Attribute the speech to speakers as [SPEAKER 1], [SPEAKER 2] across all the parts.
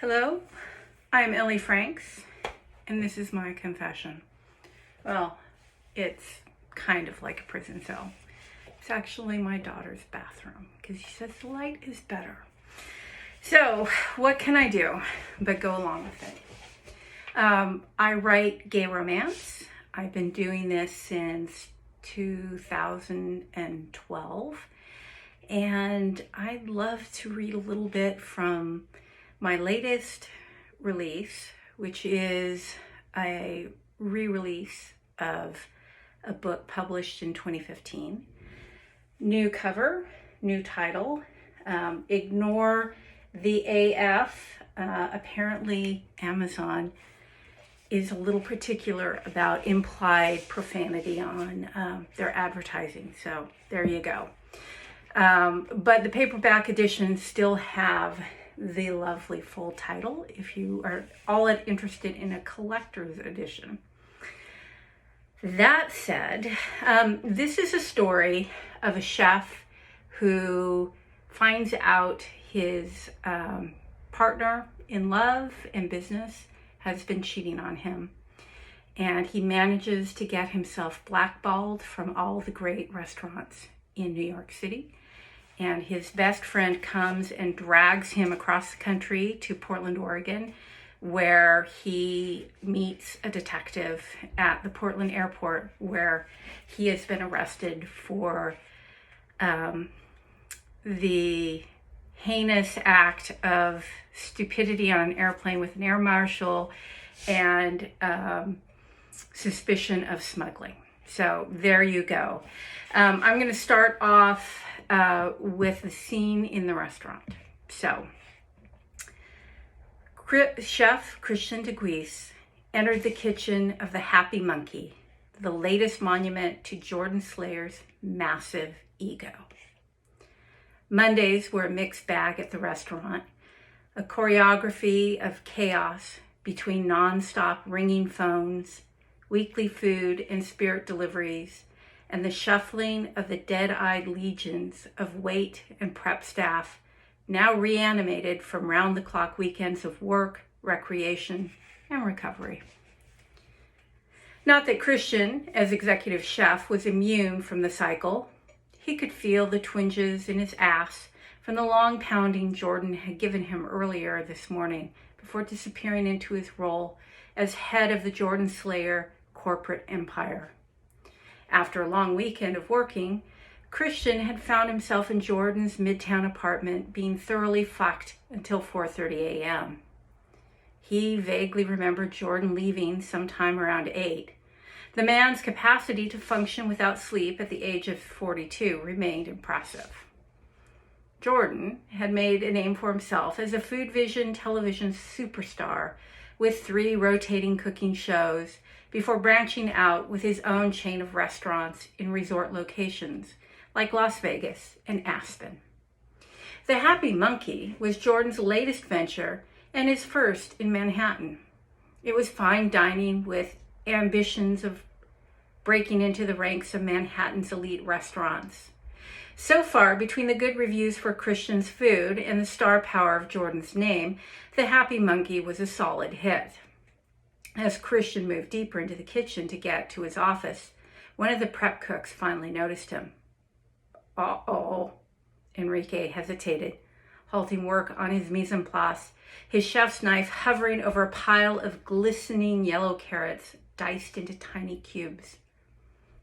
[SPEAKER 1] Hello, I'm Ellie Franks, and this is my confession. Well, it's kind of like a prison cell. It's actually my daughter's bathroom because she says the light is better. So, what can I do but go along with it? I write gay romance. I've been doing this since 2012, and I'd love to read a little bit from my latest release, which is a re-release of a book published in 2015. New cover, new title, Ignore the AF. Apparently Amazon is a little particular about implied profanity on their advertising. So there you go. But the paperback editions still have the lovely full title if you are all interested in a collector's edition. That said, this is a story of a chef who finds out his partner in love and business has been cheating on him, and he manages to get himself blackballed from all the great restaurants in New York City. And his best friend comes and drags him across the country to Portland, Oregon, where he meets a detective at the Portland airport, where he has been arrested for the heinous act of stupidity on an airplane with an air marshal and suspicion of smuggling. So there you go. I'm going to start off with the scene in the restaurant. So, Chef Christian DeGuisse entered the kitchen of the Happy Monkey, the latest monument to Jordan Slayer's massive ego. Mondays were a mixed bag at the restaurant, a choreography of chaos between non-stop ringing phones, weekly food and spirit deliveries, and the shuffling of the dead-eyed legions of wait and prep staff, now reanimated from round-the-clock weekends of work, recreation, and recovery. Not that Christian, as executive chef, was immune from the cycle. He could feel the twinges in his ass from the long pounding Jordan had given him earlier this morning before disappearing into his role as head of the Jordan Slayer corporate empire. After a long weekend of working, Christian had found himself in Jordan's midtown apartment being thoroughly fucked until 4:30 a.m. He vaguely remembered Jordan leaving sometime around 8. The man's capacity to function without sleep at the age of 42 remained impressive. Jordan had made a name for himself as a Food Vision television superstar with 3 rotating cooking shows before branching out with his own chain of restaurants in resort locations like Las Vegas and Aspen. The Happy Monkey was Jordan's latest venture and his first in Manhattan. It was fine dining with ambitions of breaking into the ranks of Manhattan's elite restaurants. So far, between the good reviews for Christian's food and the star power of Jordan's name, the Happy Monkey was a solid hit. As Christian moved deeper into the kitchen to get to his office, one of the prep cooks finally noticed him. Uh-oh, Enrique hesitated, halting work on his mise en place, his chef's knife hovering over a pile of glistening yellow carrots diced into tiny cubes.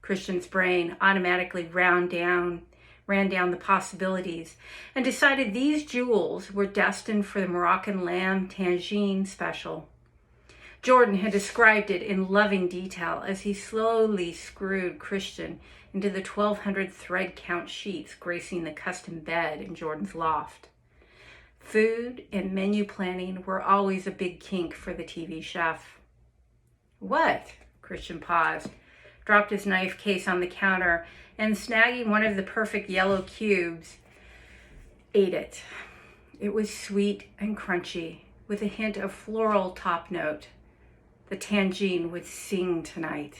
[SPEAKER 1] Christian's brain automatically ran down the possibilities and decided these jewels were destined for the Moroccan lamb tagine special. Jordan had described it in loving detail as he slowly screwed Christian into the 1,200 thread count sheets gracing the custom bed in Jordan's loft. Food and menu planning were always a big kink for the TV chef. What? Christian paused, dropped his knife case on the counter, and snagging one of the perfect yellow cubes, ate it. It was sweet and crunchy, with a hint of floral top note. The tangine would sing tonight.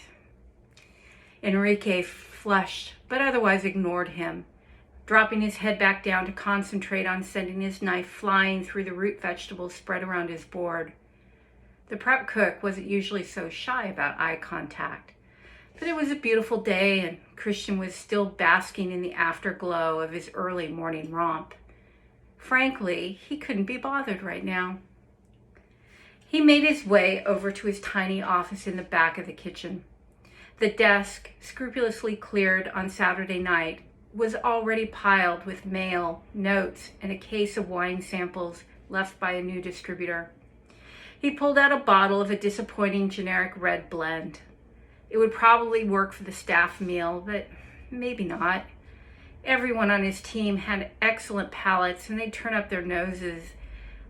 [SPEAKER 1] Enrique flushed, but otherwise ignored him, dropping his head back down to concentrate on sending his knife flying through the root vegetables spread around his board. The prep cook wasn't usually so shy about eye contact, but it was a beautiful day and Christian was still basking in the afterglow of his early morning romp. Frankly, he couldn't be bothered right now. He made his way over to his tiny office in the back of the kitchen. The desk, scrupulously cleared on Saturday night, was already piled with mail, notes, and a case of wine samples left by a new distributor. He pulled out a bottle of a disappointing generic red blend. It would probably work for the staff meal, but maybe not. Everyone on his team had excellent palates, and they'd turn up their noses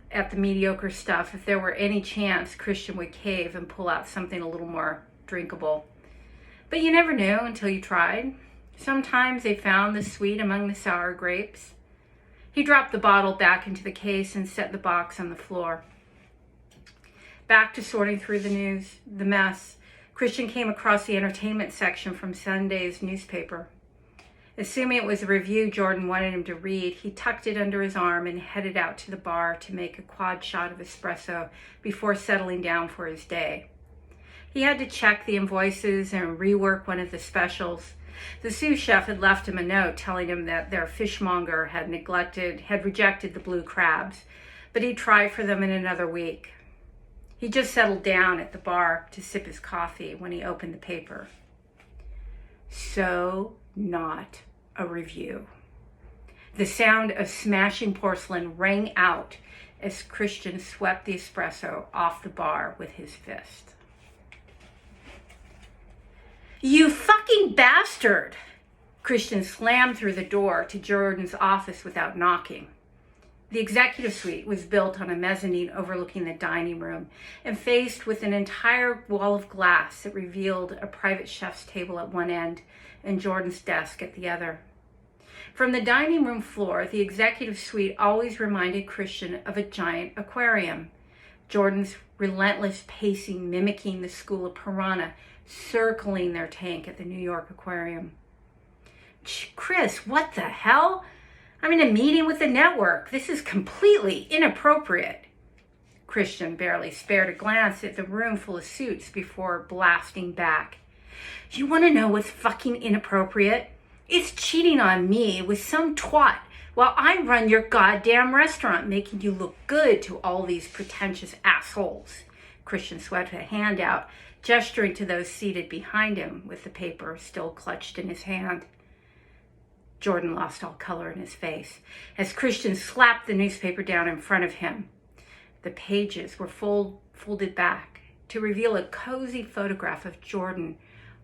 [SPEAKER 1] at the mediocre stuff if there were any chance Christian would cave and pull out something a little more drinkable. But you never knew until you tried. Sometimes they found the sweet among the sour grapes. He dropped the bottle back into the case and set the box on the floor. Back to sorting through the mess, Christian came across the entertainment section from Sunday's newspaper. Assuming it was a review Jordan wanted him to read, he tucked it under his arm and headed out to the bar to make a quad shot of espresso before settling down for his day. He had to check the invoices and rework one of the specials. The sous chef had left him a note telling him that their fishmonger had rejected the blue crabs, but he'd try for them in another week. He just settled down at the bar to sip his coffee when he opened the paper. So not a review. The sound of smashing porcelain rang out as Christian swept the espresso off the bar with his fist. "You fucking bastard!" Christian slammed through the door to Jordan's office without knocking. The executive suite was built on a mezzanine overlooking the dining room and faced with an entire wall of glass that revealed a private chef's table at one end and Jordan's desk at the other. From the dining room floor, the executive suite always reminded Christian of a giant aquarium, Jordan's relentless pacing mimicking the school of piranha circling their tank at the New York Aquarium. "Chris, what the hell? I'm in a meeting with the network. This is completely inappropriate." Christian barely spared a glance at the room full of suits before blasting back. "You want to know what's fucking inappropriate? It's cheating on me with some twat while I run your goddamn restaurant, making you look good to all these pretentious assholes." Christian swept a hand out, gesturing to those seated behind him with the paper still clutched in his hand. Jordan lost all color in his face as Christian slapped the newspaper down in front of him. The pages were folded back to reveal a cozy photograph of Jordan,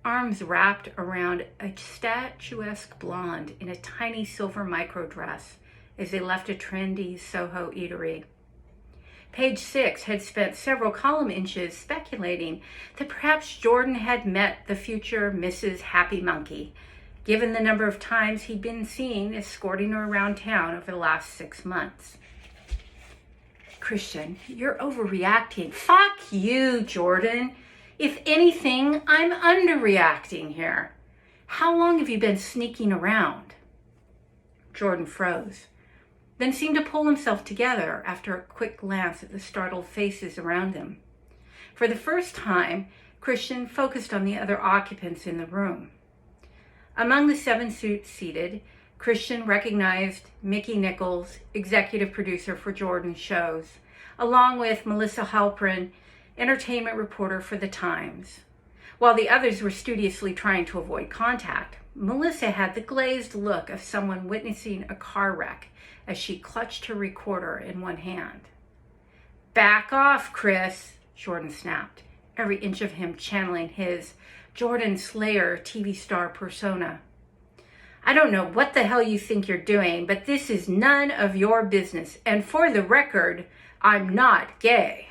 [SPEAKER 1] arms wrapped around a statuesque blonde in a tiny silver micro dress as they left a trendy Soho eatery. Page 6 had spent several column inches speculating that perhaps Jordan had met the future Mrs. Happy Monkey, given the number of times he'd been seen escorting her around town over the last 6 months. "Christian, you're overreacting." "Fuck you, Jordan. If anything, I'm underreacting here. How long have you been sneaking around?" Jordan froze, then seemed to pull himself together after a quick glance at the startled faces around him. For the first time, Christian focused on the other occupants in the room. Among the 7 suits seated, Christian recognized Mickey Nichols, executive producer for Jordan's shows, along with Melissa Halprin, entertainment reporter for The Times. While the others were studiously trying to avoid contact, Melissa had the glazed look of someone witnessing a car wreck as she clutched her recorder in one hand. "Back off, Chris," Jordan snapped, every inch of him channeling his Jordan Slayer TV star persona. "I don't know what the hell you think you're doing, but this is none of your business. And for the record, I'm not gay."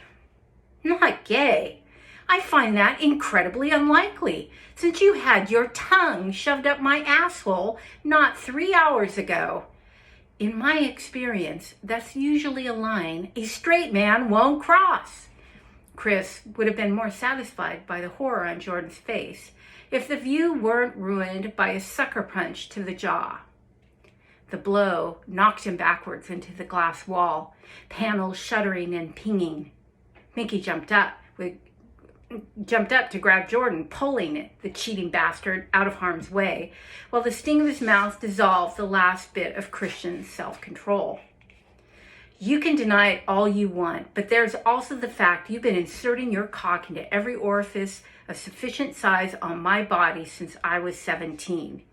[SPEAKER 1] "Not gay? I find that incredibly unlikely, since you had your tongue shoved up my asshole not 3 hours ago. In my experience, that's usually a line a straight man won't cross." Chris would have been more satisfied by the horror on Jordan's face if the view weren't ruined by a sucker punch to the jaw. The blow knocked him backwards into the glass wall, panels shuddering and pinging. Mickey jumped up to grab Jordan, pulling the cheating bastard out of harm's way, while the sting of his mouth dissolved the last bit of Christian's self-control. You can deny it all you want, but there's also the fact you've been inserting your cock into every orifice of sufficient size on my body since I was 17.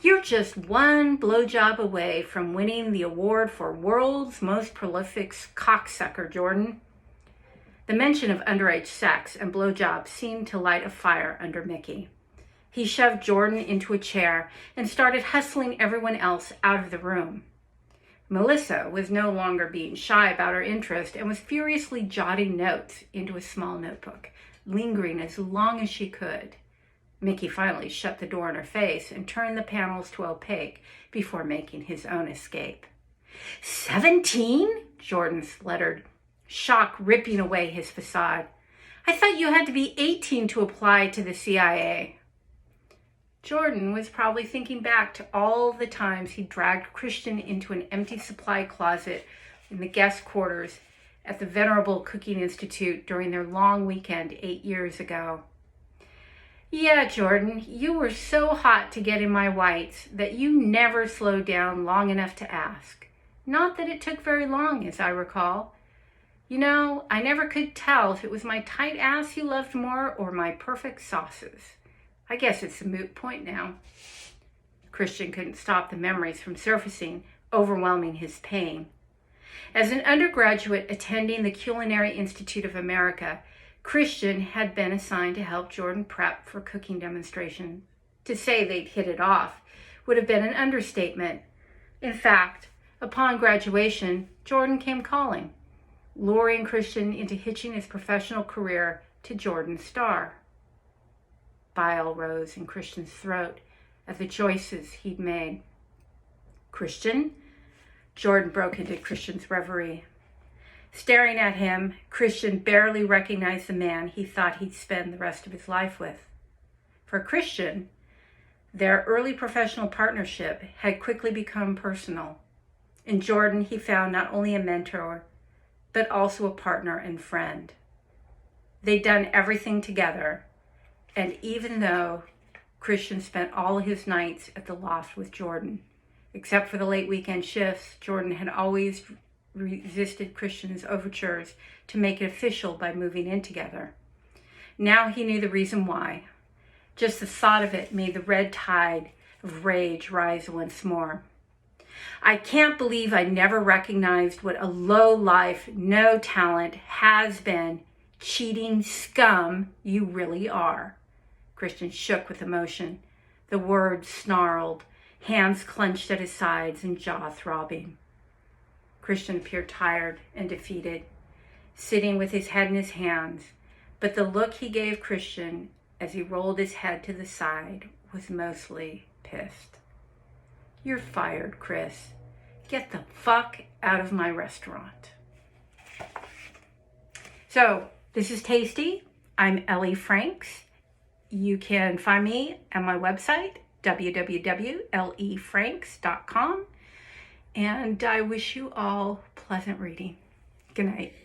[SPEAKER 1] You're just one blowjob away from winning the award for world's most prolific cocksucker, Jordan. The mention of underage sex and blowjobs seemed to light a fire under Mickey. He shoved Jordan into a chair and started hustling everyone else out of the room. Melissa was no longer being shy about her interest and was furiously jotting notes into a small notebook, lingering as long as she could. Mickey finally shut the door in her face and turned the panels to opaque before making his own escape. 17? Jordan spluttered, shock ripping away his facade. I thought you had to be 18 to apply to the CIA. Jordan was probably thinking back to all the times he dragged Christian into an empty supply closet in the guest quarters at the Venerable Cooking Institute during their long weekend 8 years ago. Yeah, Jordan, you were so hot to get in my whites that you never slowed down long enough to ask. Not that it took very long, as I recall. You know, I never could tell if it was my tight ass you loved more or my perfect sauces. I guess it's a moot point now. Christian couldn't stop the memories from surfacing, overwhelming his pain. As an undergraduate attending the Culinary Institute of America, Christian had been assigned to help Jordan prep for cooking demonstrations. To say they'd hit it off would have been an understatement. In fact, upon graduation, Jordan came calling, luring Christian into hitching his professional career to Jordan's star. Bile rose in Christian's throat at the choices he'd made. Christian? Jordan broke into Christian's reverie. Staring at him, Christian barely recognized the man he thought he'd spend the rest of his life with. For Christian, their early professional partnership had quickly become personal. In Jordan, he found not only a mentor, but also a partner and friend. They'd done everything together, and even though Christian spent all his nights at the loft with Jordan, except for the late weekend shifts, Jordan had always resisted Christian's overtures to make it official by moving in together. Now he knew the reason why. Just the thought of it made the red tide of rage rise once more. I can't believe I never recognized what a low-life, no-talent, has-been, cheating scum you really are. Christian shook with emotion. The words snarled, hands clenched at his sides and jaw throbbing. Christian appeared tired and defeated, sitting with his head in his hands, but the look he gave Christian as he rolled his head to the side was mostly pissed. You're fired, Chris. Get the fuck out of my restaurant. So, this is Tasty. I'm Ellie Franks. You can find me at my website, www.lefranks.com. And I wish you all pleasant reading. Good night.